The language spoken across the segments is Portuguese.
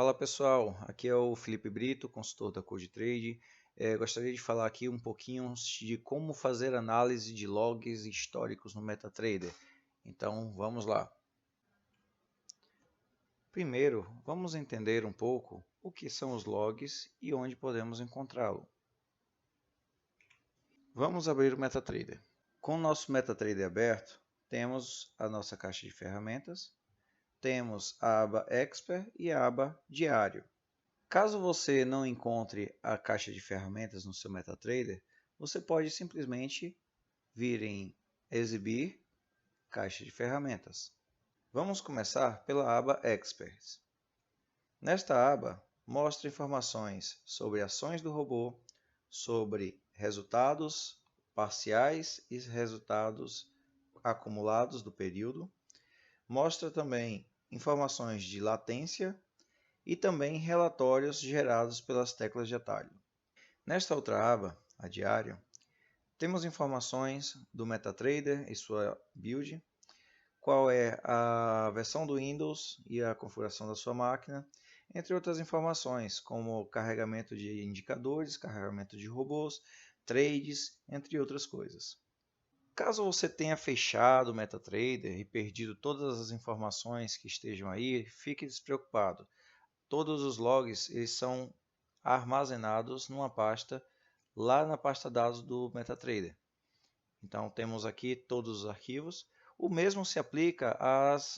Fala pessoal, aqui é o Felipe Brito, consultor da CodeTrade. Gostaria de falar aqui um pouquinho de como fazer análise de logs históricos no MetaTrader. Então vamos lá. Primeiro, vamos entender um pouco o que são os logs e onde podemos encontrá-lo. Vamos abrir o MetaTrader. Com o nosso MetaTrader aberto, temos a nossa caixa de ferramentas, temos a aba Expert e a aba Diário. Caso você não encontre a caixa de ferramentas no seu MetaTrader, você pode simplesmente vir em Exibir, Caixa de Ferramentas. Vamos começar pela aba Experts. Nesta aba, mostra informações sobre ações do robô, sobre resultados parciais e resultados acumulados do período. Mostra também informações de latência e também relatórios gerados pelas teclas de atalho. Nesta outra aba, a diário, temos informações do MetaTrader e sua build, qual é a versão do Windows e a configuração da sua máquina, entre outras informações, como carregamento de indicadores, carregamento de robôs, trades, entre outras coisas. Caso você tenha fechado o MetaTrader e perdido todas as informações que estejam aí, fique despreocupado. Todos os logs eles são armazenados numa pasta lá na pasta dados do MetaTrader. Então temos aqui todos os arquivos. O mesmo se aplica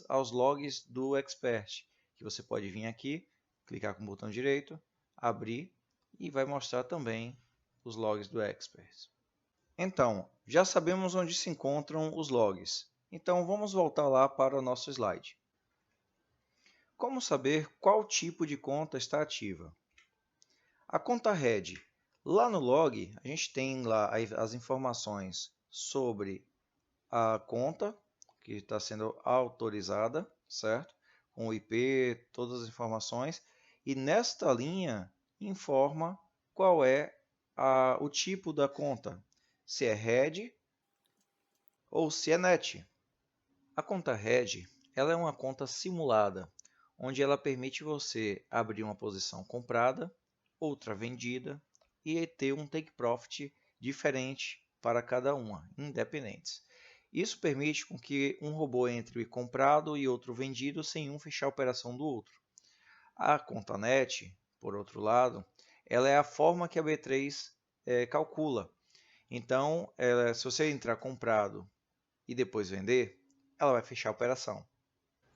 aos logs do Expert, que você pode vir aqui, clicar com o botão direito, abrir e vai mostrar também os logs do Expert. Então, já sabemos onde se encontram os logs. Então vamos voltar lá para o nosso slide. Como saber qual tipo de conta está ativa? A conta Red. Lá no log, a gente tem lá as informações sobre a conta que está sendo autorizada, certo? Com o IP, todas as informações. E nesta linha, informa qual é o tipo da conta. Se é Red ou se é Net. A conta Red ela é uma conta simulada, onde ela permite você abrir uma posição comprada, outra vendida e ter um take profit diferente para cada uma, independentes. Isso permite com que um robô entre comprado e outro vendido sem um fechar a operação do outro. A conta net, por outro lado, ela é a forma que a B3 calcula. Então, se você entrar comprado e depois vender, ela vai fechar a operação.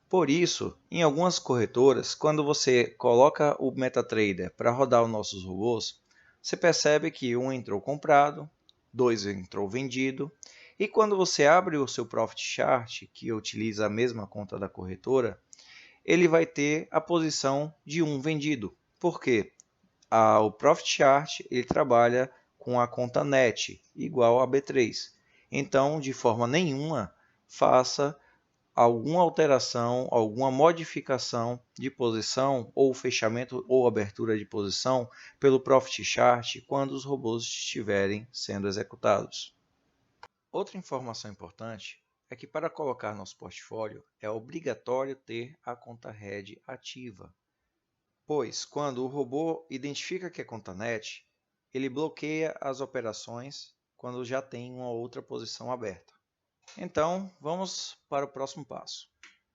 Por isso, em algumas corretoras, quando você coloca o MetaTrader para rodar os nossos robôs, você percebe que um entrou comprado, dois entrou vendido, e quando você abre o seu Profit Chart, que utiliza a mesma conta da corretora, ele vai ter a posição de um vendido. Por quê? O Profit Chart ele trabalha com a conta NET, igual a B3. Então, de forma nenhuma, faça alguma alteração, alguma modificação de posição ou fechamento ou abertura de posição pelo Profit Chart quando os robôs estiverem sendo executados. Outra informação importante é que para colocar nosso portfólio é obrigatório ter a conta Red ativa, pois quando o robô identifica que é conta NET, ele bloqueia as operações quando já tem uma outra posição aberta. Então, vamos para o próximo passo.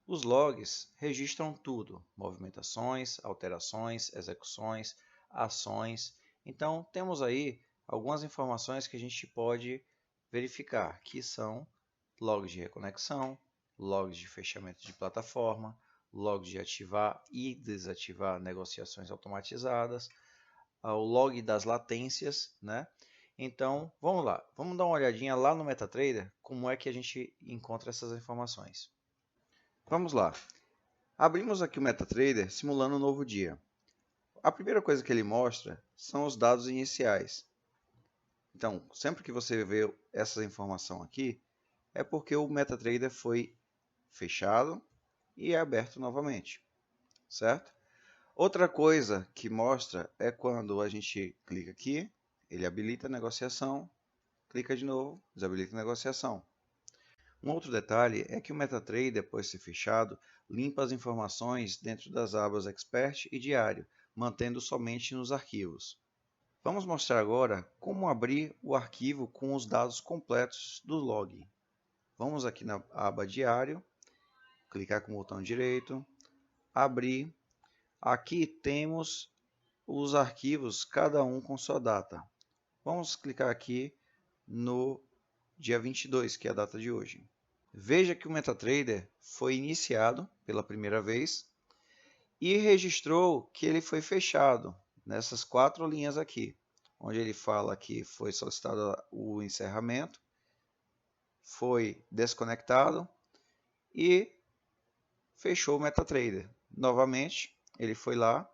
Os logs registram tudo, movimentações, alterações, execuções, ações. Então, temos aí algumas informações que a gente pode verificar, que são logs de reconexão, logs de fechamento de plataforma, logs de ativar e desativar negociações automatizadas, o log das latências, né? Então, vamos lá. Vamos dar uma olhadinha lá no MetaTrader, como é que a gente encontra essas informações. Vamos lá. Abrimos aqui o MetaTrader simulando um novo dia. A primeira coisa que ele mostra são os dados iniciais. Então, sempre que você vê essa informação aqui, é porque o MetaTrader foi fechado e é aberto novamente, certo? Outra coisa que mostra é quando a gente clica aqui, ele habilita a negociação, clica de novo, desabilita a negociação. Um outro detalhe é que o MetaTrader, depois de ser fechado, limpa as informações dentro das abas Expert e Diário, mantendo somente nos arquivos. Vamos mostrar agora como abrir o arquivo com os dados completos do log. Vamos aqui na aba Diário, clicar com o botão direito, abrir. Aqui temos os arquivos, cada um com sua data. Vamos clicar aqui no dia 22, que é a data de hoje. Veja que o MetaTrader foi iniciado pela primeira vez e registrou que ele foi fechado nessas 4 linhas aqui, onde ele fala que foi solicitado o encerramento, foi desconectado e fechou o MetaTrader. Novamente, ele foi lá,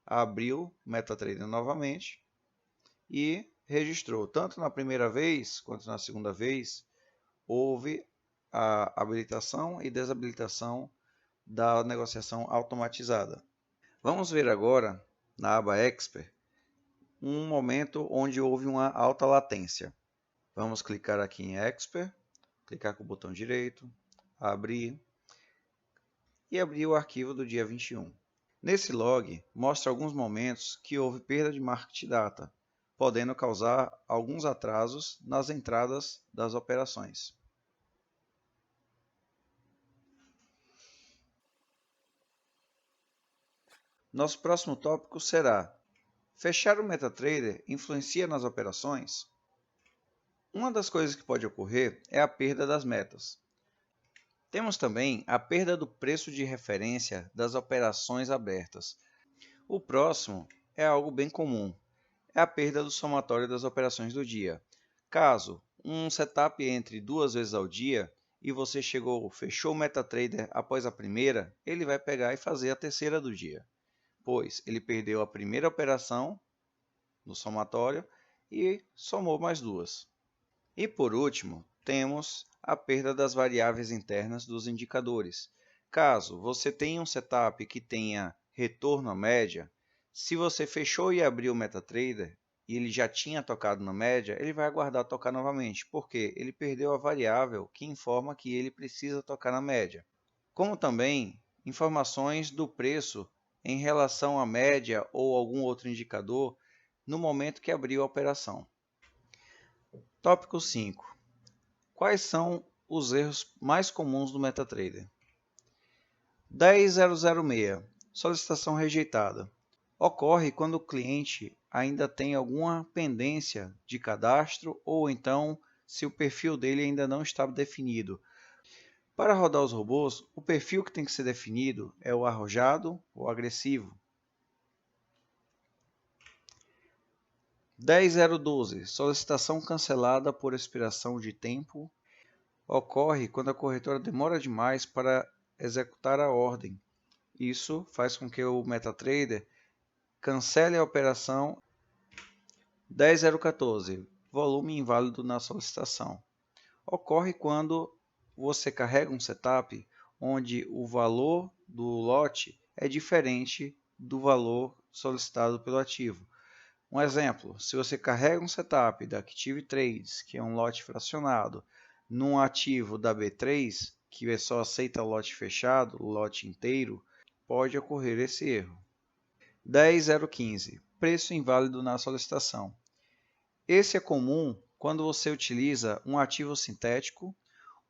abriu o MetaTrader novamente e registrou. Tanto na primeira vez quanto na segunda vez, houve a habilitação e desabilitação da negociação automatizada. Vamos ver agora, na aba Expert, um momento onde houve uma alta latência. Vamos clicar aqui em Expert, clicar com o botão direito, abrir e abrir o arquivo do dia 21. Nesse log, mostra alguns momentos que houve perda de market data, podendo causar alguns atrasos nas entradas das operações. Nosso próximo tópico será: fechar o MetaTrader influencia nas operações? Uma das coisas que pode ocorrer é a perda das metas. Temos também a perda do preço de referência das operações abertas. O próximo é algo bem comum, é a perda do somatório das operações do dia. Caso um setup entre 2 vezes ao dia e você fechou o MetaTrader após a primeira, ele vai pegar e fazer a terceira do dia, pois ele perdeu a primeira operação no somatório e somou mais 2. E por último, temos a perda das variáveis internas dos indicadores. Caso você tenha um setup que tenha retorno à média, se você fechou e abriu o MetaTrader e ele já tinha tocado na média, ele vai aguardar tocar novamente, porque ele perdeu a variável que informa que ele precisa tocar na média. Como também informações do preço em relação à média ou algum outro indicador no momento que abriu a operação. Tópico 5. Quais são os erros mais comuns do MetaTrader? 10006. Solicitação rejeitada. Ocorre quando o cliente ainda tem alguma pendência de cadastro ou então se o perfil dele ainda não está definido. Para rodar os robôs, o perfil que tem que ser definido é o arrojado ou agressivo. 10012. Solicitação cancelada por expiração de tempo. Ocorre quando a corretora demora demais para executar a ordem. Isso faz com que o MetaTrader cancele a operação. 10014. Volume inválido na solicitação. Ocorre quando você carrega um setup onde o valor do lote é diferente do valor solicitado pelo ativo. Um exemplo, se você carrega um setup da Active Trades, que é um lote fracionado, num ativo da B3, que só aceita lote fechado, lote inteiro, pode ocorrer esse erro. 10015. Preço inválido na solicitação. Esse é comum quando você utiliza um ativo sintético,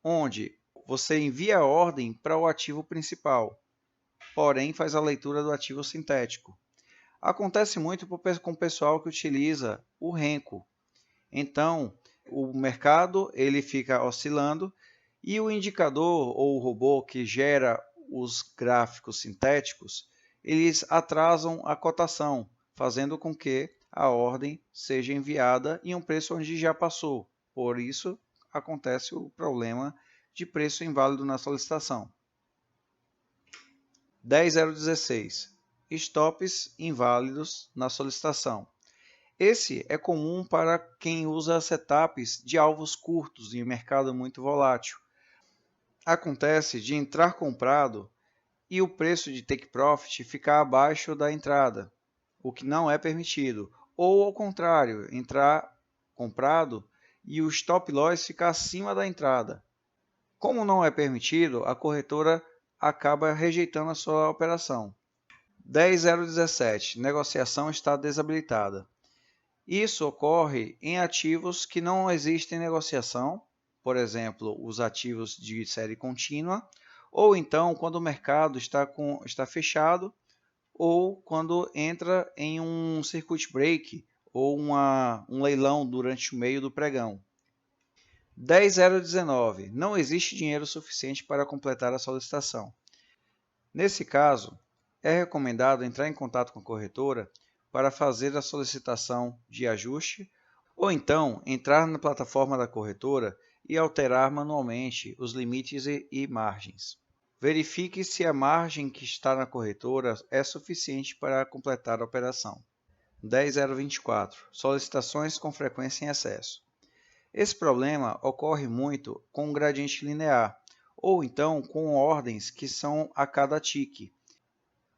onde você envia a ordem para o ativo principal, porém faz a leitura do ativo sintético. Acontece muito com o pessoal que utiliza o Renko. Então, o mercado ele fica oscilando e o indicador ou o robô que gera os gráficos sintéticos, eles atrasam a cotação, fazendo com que a ordem seja enviada em um preço onde já passou. Por isso, acontece o problema de preço inválido na solicitação. 10016. Stops inválidos na solicitação. Esse é comum para quem usa setups de alvos curtos em um mercado muito volátil. Acontece de entrar comprado e o preço de take profit ficar abaixo da entrada, o que não é permitido. Ou ao contrário, entrar comprado e o stop loss ficar acima da entrada. Como não é permitido, a corretora acaba rejeitando a sua operação. 10.017, negociação está desabilitada. Isso ocorre em ativos que não existem negociação, por exemplo, os ativos de série contínua, ou então quando o mercado está fechado, ou quando entra em um circuit break ou um leilão durante o meio do pregão. 10.019, não existe dinheiro suficiente para completar a solicitação. Nesse caso, é recomendado entrar em contato com a corretora para fazer a solicitação de ajuste ou então entrar na plataforma da corretora e alterar manualmente os limites e margens. Verifique se a margem que está na corretora é suficiente para completar a operação. 10.024, solicitações com frequência em excesso. Esse problema ocorre muito com o gradiente linear, ou então com ordens que são a cada tique.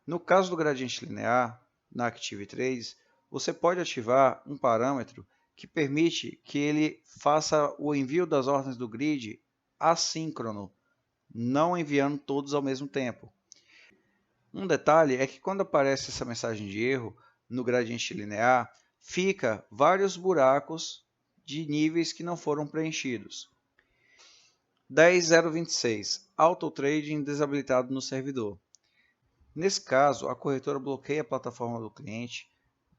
No caso do gradiente linear, na Active Trades, você pode ativar um parâmetro que permite que ele faça o envio das ordens do grid assíncrono, não enviando todos ao mesmo tempo. Um detalhe é que quando aparece essa mensagem de erro no gradiente linear, fica vários buracos de níveis que não foram preenchidos. 10.026, Auto Trading desabilitado no servidor. Nesse caso, a corretora bloqueia a plataforma do cliente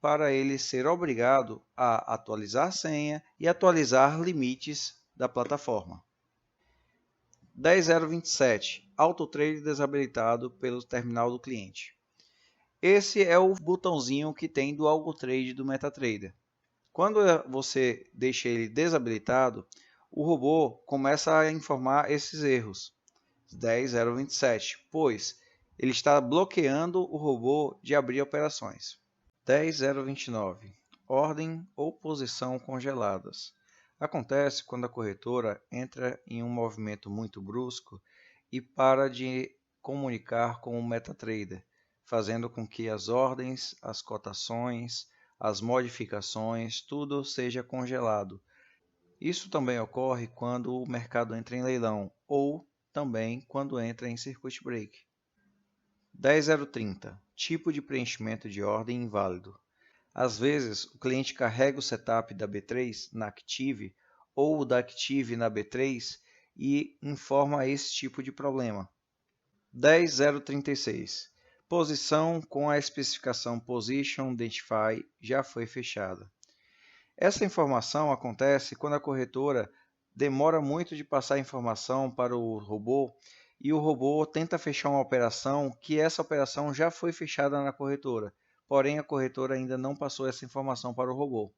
para ele ser obrigado a atualizar a senha e atualizar limites da plataforma. 10.027, Auto Trade desabilitado pelo terminal do cliente. Esse é o botãozinho que tem do Auto Trade do MetaTrader. Quando você deixa ele desabilitado, o robô começa a informar esses erros. 10.027, pois ele está bloqueando o robô de abrir operações. 10.029, ordem ou posição congeladas. Acontece quando a corretora entra em um movimento muito brusco e para de comunicar com o MetaTrader, fazendo com que as ordens, as cotações, as modificações, tudo seja congelado. Isso também ocorre quando o mercado entra em leilão ou também quando entra em circuit break. 10.030, tipo de preenchimento de ordem inválido. Às vezes, o cliente carrega o setup da B3 na Active ou da Active na B3 e informa esse tipo de problema. 10.036, posição com a especificação Position Identify já foi fechada. Essa informação acontece quando a corretora demora muito de passar a informação para o robô e o robô tenta fechar uma operação que essa operação já foi fechada na corretora, porém a corretora ainda não passou essa informação para o robô.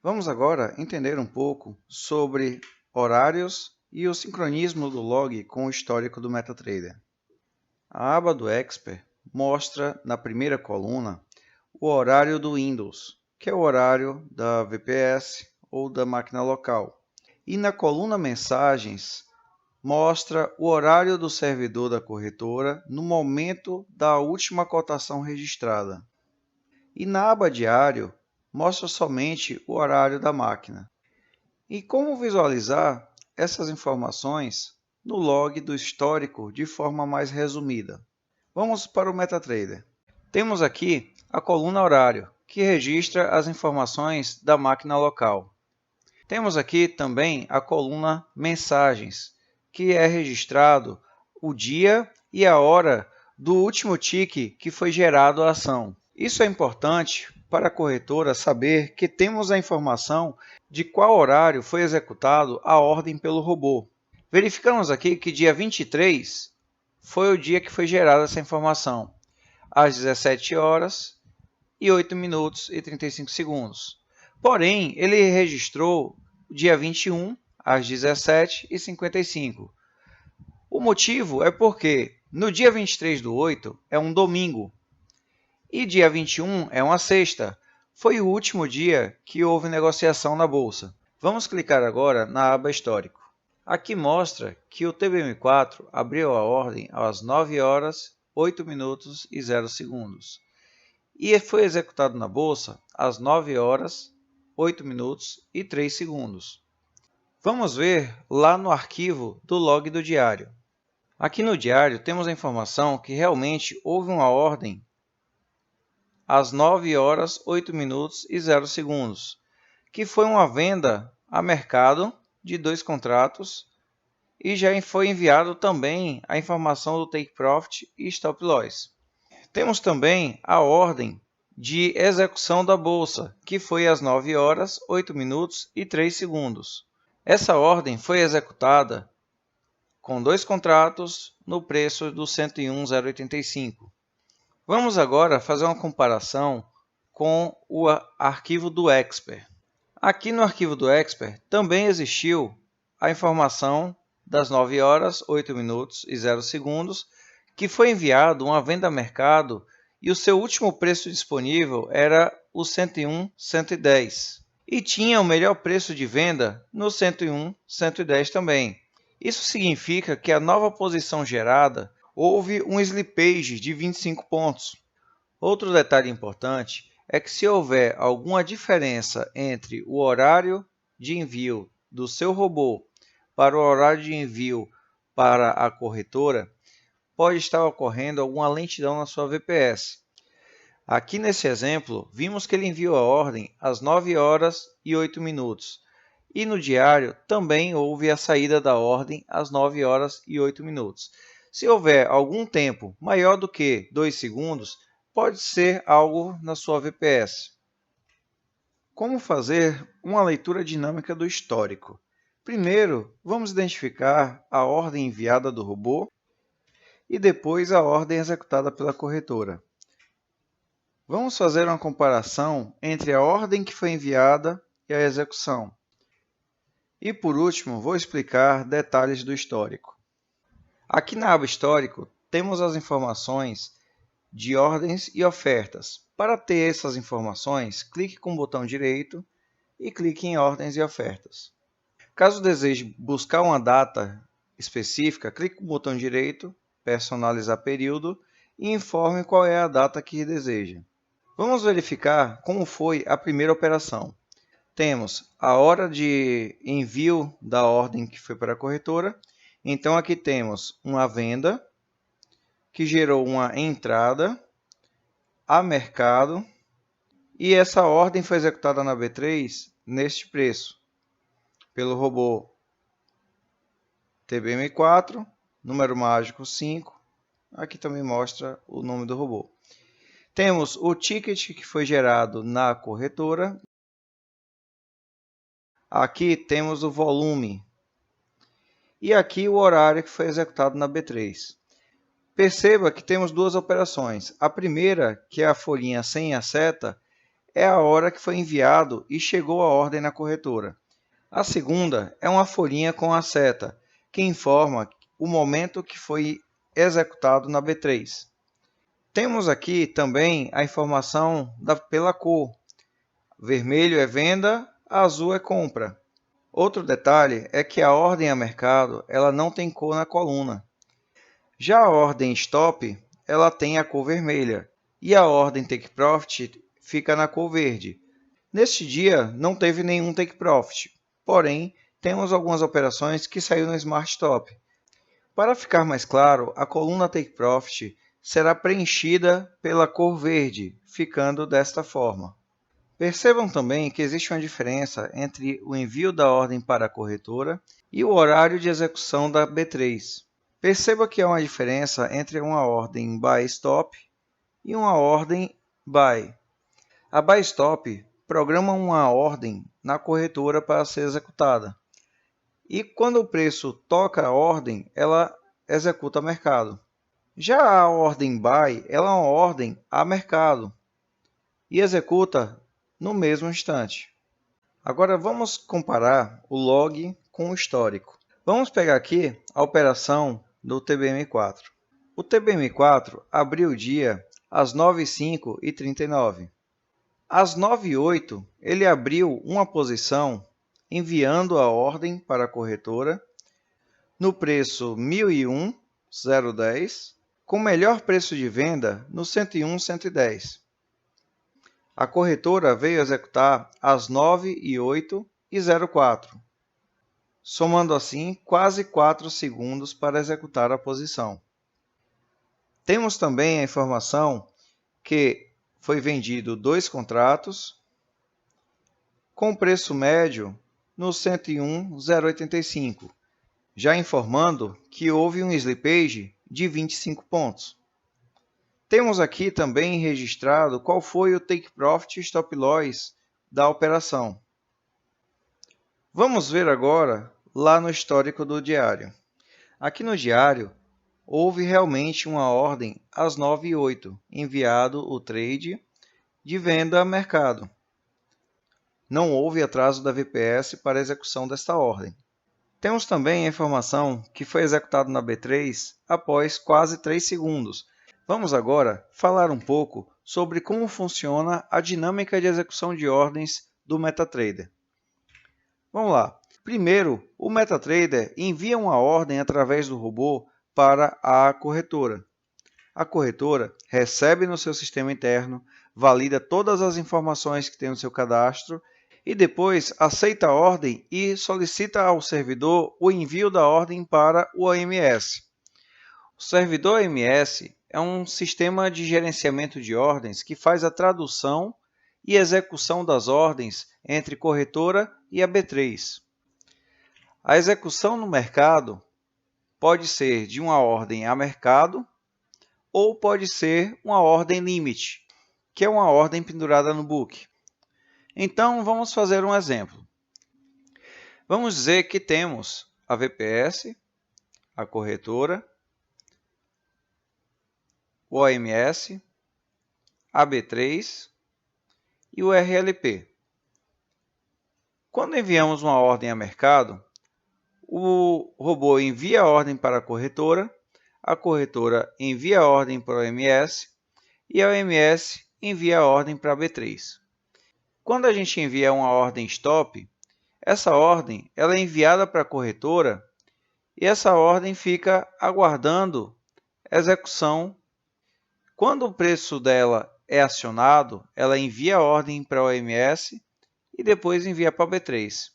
Vamos agora entender um pouco sobre horários e o sincronismo do log com o histórico do MetaTrader. A aba do Expert mostra na primeira coluna o horário do Windows, que é o horário da VPS ou da máquina local. E na coluna Mensagens mostra o horário do servidor da corretora no momento da última cotação registrada. E na aba Diário mostra somente o horário da máquina. E como visualizar essas informações no log do histórico de forma mais resumida? Vamos para o MetaTrader. Temos aqui a coluna Horário, que registra as informações da máquina local. Temos aqui também a coluna Mensagens, que é registrado o dia e a hora do último tique que foi gerado a ação. Isso é importante para a corretora saber que temos a informação de qual horário foi executado a ordem pelo robô. Verificamos aqui que dia 23 foi o dia que foi gerada essa informação, às 17 horas e 8 minutos e 35 segundos. Porém, ele registrou o dia 21 às 17h55. O motivo é porque no dia 23/8 é um domingo e dia 21 é uma sexta. Foi o último dia que houve negociação na bolsa. Vamos clicar agora na aba Histórico. Aqui mostra que o TBM4 abriu a ordem às 9 horas, 8 minutos e 0 segundos e foi executado na bolsa às 9 horas, 8 minutos e 3 segundos. Vamos ver lá no arquivo do log do diário. Aqui no diário temos a informação que realmente houve uma ordem às 9 horas, 8 minutos e 0 segundos, que foi uma venda a mercado de 2 contratos e já foi enviado também a informação do Take Profit e Stop Loss. Temos também a ordem de execução da bolsa, que foi às 9 horas, 8 minutos e 3 segundos. Essa ordem foi executada com 2 contratos no preço do 101,085. Vamos agora fazer uma comparação com o arquivo do Expert. Aqui no arquivo do Expert também existiu a informação das 9 horas, 8 minutos e 0 segundos, que foi enviado uma venda a mercado e o seu último preço disponível era o 101,110. E tinha o melhor preço de venda no 101,110 também. Isso significa que a nova posição gerada houve um slippage de 25 pontos. Outro detalhe importante é que se houver alguma diferença entre o horário de envio do seu robô para o horário de envio para a corretora, pode estar ocorrendo alguma lentidão na sua VPS. Aqui nesse exemplo, vimos que ele enviou a ordem às 9 horas e 8 minutos. E no diário também houve a saída da ordem às 9 horas e 8 minutos. Se houver algum tempo maior do que 2 segundos, pode ser algo na sua VPS. Como fazer uma leitura dinâmica do histórico? Primeiro, vamos identificar a ordem enviada do robô e depois a ordem executada pela corretora. Vamos fazer uma comparação entre a ordem que foi enviada e a execução. E por último, vou explicar detalhes do histórico. Aqui na aba Histórico, temos as informações de ordens e ofertas. Para ter essas informações, clique com o botão direito e clique em Ordens e Ofertas. Caso deseje buscar uma data específica, clique com o botão direito, Personalizar período e informe qual é a data que deseja. Vamos verificar como foi a primeira operação. Temos a hora de envio da ordem que foi para a corretora. Então, aqui temos uma venda que gerou uma entrada a mercado e essa ordem foi executada na B3 neste preço, pelo robô TBM4, número mágico 5. Aqui também mostra o nome do robô. Temos o ticket que foi gerado na corretora. Aqui temos o volume. E aqui o horário que foi executado na B3. Perceba que temos duas operações. A primeira, que é a folhinha sem a seta, é a hora que foi enviado e chegou a ordem na corretora. A segunda é uma folhinha com a seta, que informa o momento que foi executado na B3. Temos aqui também a informação pela cor. Vermelho é venda, azul é compra. Outro detalhe é que a ordem a mercado ela não tem cor na coluna. Já a ordem Stop ela tem a cor vermelha e a ordem Take Profit fica na cor verde. Neste dia não teve nenhum Take Profit, porém temos algumas operações que saíram no Smart Stop. Para ficar mais claro, a coluna Take Profit será preenchida pela cor verde, ficando desta forma. Percebam também que existe uma diferença entre o envio da ordem para a corretora e o horário de execução da B3. Perceba que há uma diferença entre uma ordem Buy Stop e uma ordem Buy. A Buy Stop programa uma ordem na corretora para ser executada. E quando o preço toca a ordem, ela executa mercado. Já a ordem Buy ela é uma ordem a mercado e executa no mesmo instante. Agora vamos comparar o log com o histórico. Vamos pegar aqui a operação do TBM4. O TBM4 abriu o dia às 9h05 e 39. Às 9h08 ele abriu uma posição enviando a ordem para a corretora no preço 1001,010 com melhor preço de venda no 101,110. A corretora veio executar às 9h08 e 04. somando assim quase 4 segundos para executar a posição. Temos também a informação que foi vendido 2 contratos com preço médio no 101,085, já informando que houve um slippage de 25 pontos. Temos aqui também registrado qual foi o take profit e stop loss da operação. Vamos ver agora lá no histórico do diário. Aqui no diário, houve realmente uma ordem às 9h08, enviado o trade de venda a mercado. Não houve atraso da VPS para a execução desta ordem. Temos também a informação que foi executado na B3 após quase 3 segundos. Vamos agora falar um pouco sobre como funciona a dinâmica de execução de ordens do MetaTrader. Vamos lá. Primeiro, o MetaTrader envia uma ordem através do robô para a corretora. A corretora recebe no seu sistema interno, valida todas as informações que tem no seu cadastro e depois aceita a ordem e solicita ao servidor o envio da ordem para o AMS. O servidor AMS é um sistema de gerenciamento de ordens que faz a tradução e execução das ordens entre corretora e a B3. A execução no mercado pode ser de uma ordem a mercado ou pode ser uma ordem limit, que é uma ordem pendurada no book. Então, vamos fazer um exemplo. Vamos dizer que temos a VPS, a corretora, o OMS, a B3 e o RLP. Quando enviamos uma ordem a mercado, o robô envia a ordem para a corretora envia a ordem para o OMS e a OMS envia a ordem para a B3. Quando a gente envia uma ordem stop, essa ordem ela é enviada para a corretora e essa ordem fica aguardando execução. Quando o preço dela é acionado, ela envia a ordem para a OMS e depois envia para a B3.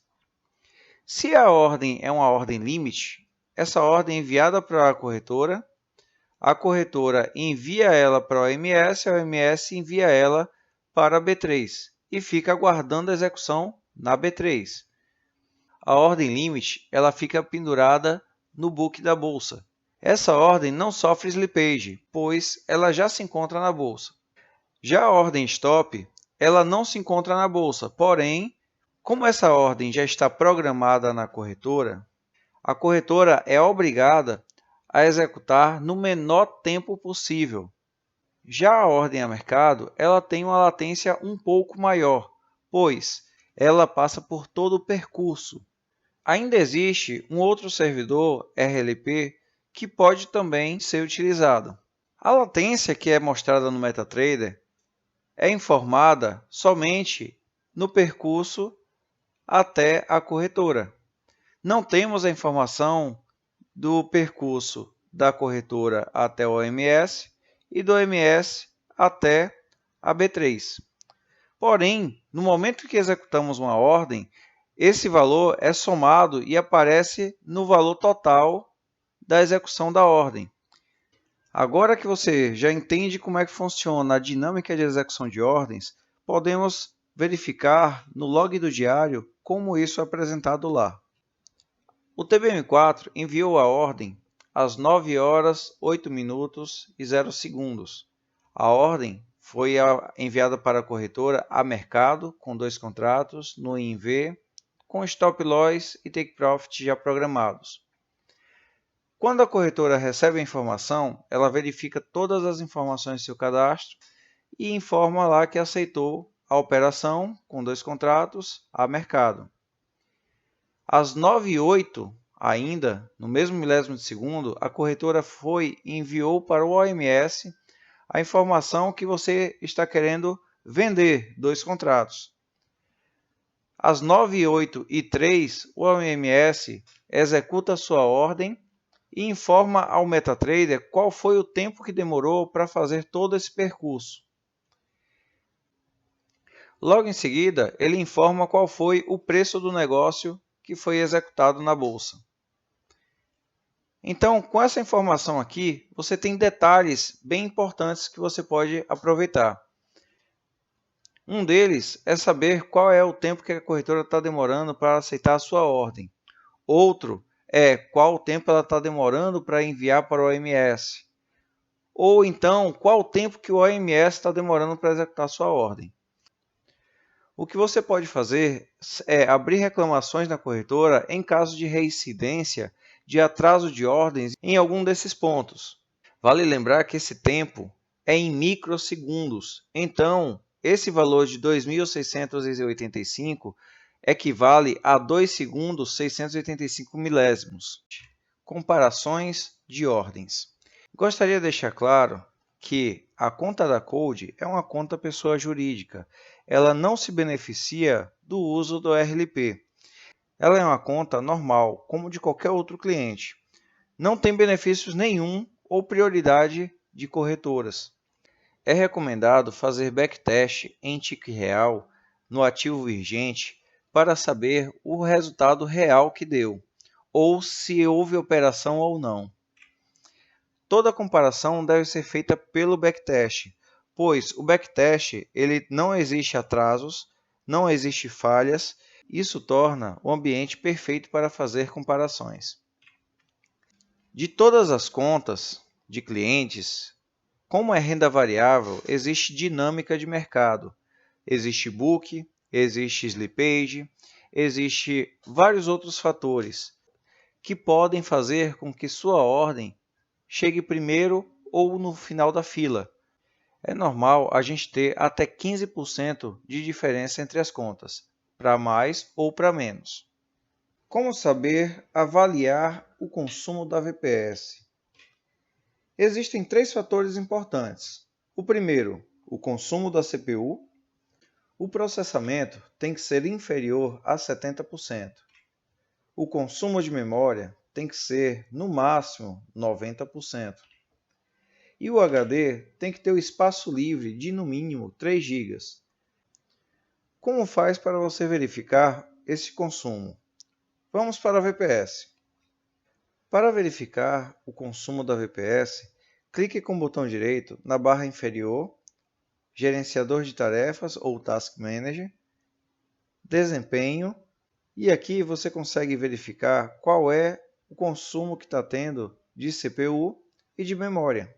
Se a ordem é uma ordem limit, essa ordem é enviada para a corretora envia ela para a OMS envia ela para a B3 e fica aguardando a execução na B3. A ordem limit ela fica pendurada no book da bolsa. Essa ordem não sofre slippage, pois ela já se encontra na bolsa. Já a ordem stop, ela não se encontra na bolsa, porém, como essa ordem já está programada na corretora, a corretora é obrigada a executar no menor tempo possível. Já a ordem a mercado, ela tem uma latência um pouco maior, pois ela passa por todo o percurso. Ainda existe um outro servidor RLP que pode também ser utilizado. A latência que é mostrada no MetaTrader é informada somente no percurso até a corretora. Não temos a informação do percurso da corretora até o OMS e do OMS até a B3. Porém, no momento que executamos uma ordem, esse valor é somado e aparece no valor total da execução da ordem. Agora que você já entende como é que funciona a dinâmica de execução de ordens, podemos verificar no log do diário como isso é apresentado lá. O TBM4 enviou a ordem às 9h08min. A ordem foi enviada para a corretora a mercado com 2 contratos no INV, com stop loss e take profit já programados. Quando a corretora recebe a informação, ela verifica todas as informações do seu cadastro e informa lá que aceitou a operação com 2 contratos a mercado. Às 9h08, ainda, no mesmo milésimo de segundo, a corretora foi e enviou para o OMS a informação que você está querendo vender 2 contratos. Às 9h08 o OMS executa sua ordem e informa ao MetaTrader qual foi o tempo que demorou para fazer todo esse percurso. Logo em seguida, ele informa qual foi o preço do negócio que foi executado na bolsa. Então, com essa informação aqui, você tem detalhes bem importantes que você pode aproveitar. Um deles é saber qual é o tempo que a corretora está demorando para aceitar a sua ordem. Outro é qual o tempo ela está demorando para enviar para o OMS. Ou então, qual o tempo que o OMS está demorando para executar a sua ordem. O que você pode fazer é abrir reclamações na corretora em caso de reincidência de atraso de ordens em algum desses pontos. Vale lembrar que esse tempo é em microsegundos, então esse valor de 2.685 equivale a 2 segundos 685 milésimos. Comparações de ordens. Gostaria de deixar claro que a conta da Cold é uma conta pessoa jurídica. Ela não se beneficia do uso do RLP. Ela é uma conta normal, como de qualquer outro cliente. Não tem benefícios nenhum ou prioridade de corretoras. É recomendado fazer backtest em tique real no ativo vigente para saber o resultado real que deu, ou se houve operação ou não. Toda comparação deve ser feita pelo backtest, pois o backtest ele não existe atrasos, não existe falhas, isso torna o ambiente perfeito para fazer comparações. De todas as contas de clientes, como é renda variável, existe dinâmica de mercado. Existe book, existe slippage, existe vários outros fatores que podem fazer com que sua ordem chegue primeiro ou no final da fila. É normal a gente ter até 15% de diferença entre as contas, para mais ou para menos. Como saber avaliar o consumo da VPS? Existem 3 fatores importantes. O primeiro, o consumo da CPU. O processamento tem que ser inferior a 70%. O consumo de memória tem que ser, no máximo, 90%. E o HD tem que ter o espaço livre de, no mínimo, 3 GB. Como faz para você verificar esse consumo? Vamos para a VPS. Para verificar o consumo da VPS, clique com o botão direito na barra inferior, Gerenciador de tarefas ou Task Manager, Desempenho, e aqui você consegue verificar qual é o consumo que está tendo de CPU e de memória.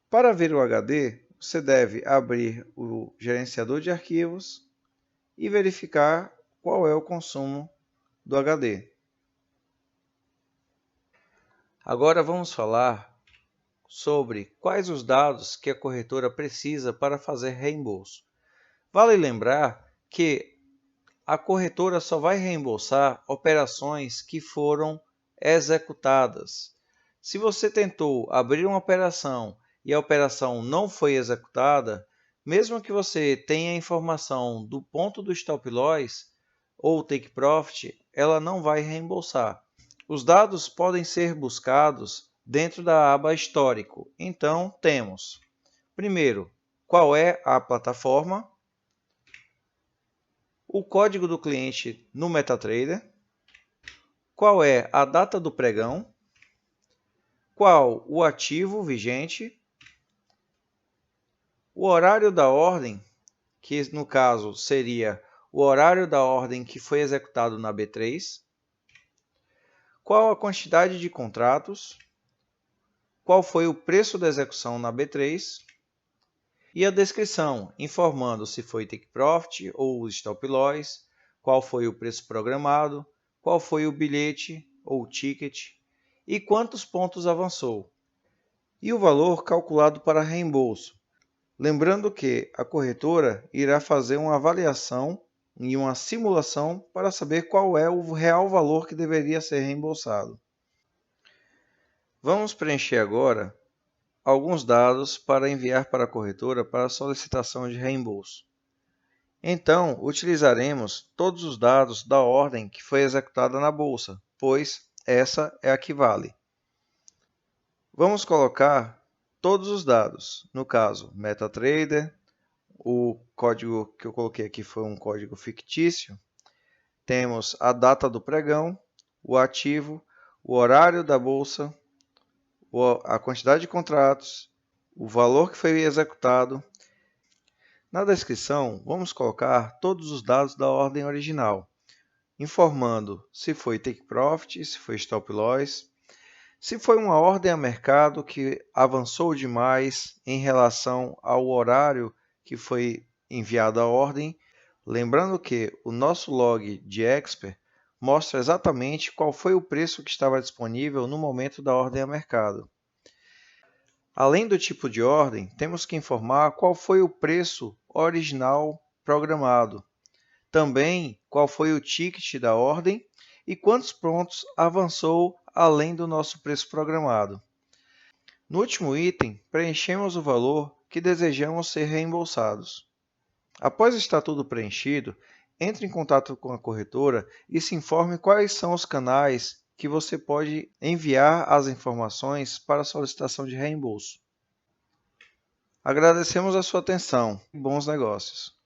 Para ver o HD, você deve abrir o gerenciador de arquivos e verificar qual é o consumo do HD. Agora vamos falar sobre quais os dados que a corretora precisa para fazer reembolso. Vale lembrar que a corretora só vai reembolsar operações que foram executadas. Se você tentou abrir uma operação e a operação não foi executada, mesmo que você tenha a informação do ponto do stop loss ou take profit, ela não vai reembolsar. Os dados podem ser buscados dentro da aba Histórico. Então, temos, primeiro, qual é a plataforma, o código do cliente no MetaTrader, qual é a data do pregão, qual o ativo vigente, o horário da ordem, que no caso seria o horário da ordem que foi executado na B3, qual a quantidade de contratos, qual foi o preço da execução na B3 e a descrição, informando se foi take profit ou stop loss, qual foi o preço programado, qual foi o bilhete ou ticket e quantos pontos avançou. E o valor calculado para reembolso. Lembrando que a corretora irá fazer uma avaliação e uma simulação para saber qual é o real valor que deveria ser reembolsado. Vamos preencher agora alguns dados para enviar para a corretora para solicitação de reembolso. Então, utilizaremos todos os dados da ordem que foi executada na bolsa, pois essa é a que vale. Vamos colocar todos os dados, no caso, MetaTrader, o código que eu coloquei aqui foi um código fictício. temos a data do pregão, o ativo, o horário da bolsa, a quantidade de contratos, o valor que foi executado. Na descrição, vamos colocar todos os dados da ordem original, informando se foi take profit, se foi stop loss, se foi uma ordem a mercado que avançou demais em relação ao horário que foi enviada a ordem. Lembrando que o nosso log de Expert mostra exatamente qual foi o preço que estava disponível no momento da ordem a mercado. Além do tipo de ordem, temos que informar qual foi o preço original programado. Também qual foi o ticket da ordem e quantos pontos avançou além do nosso preço programado. No último item, preenchemos o valor que desejamos ser reembolsados. Após estar tudo preenchido, entre em contato com a corretora e se informe quais são os canais que você pode enviar as informações para a solicitação de reembolso. Agradecemos a sua atenção e bons negócios!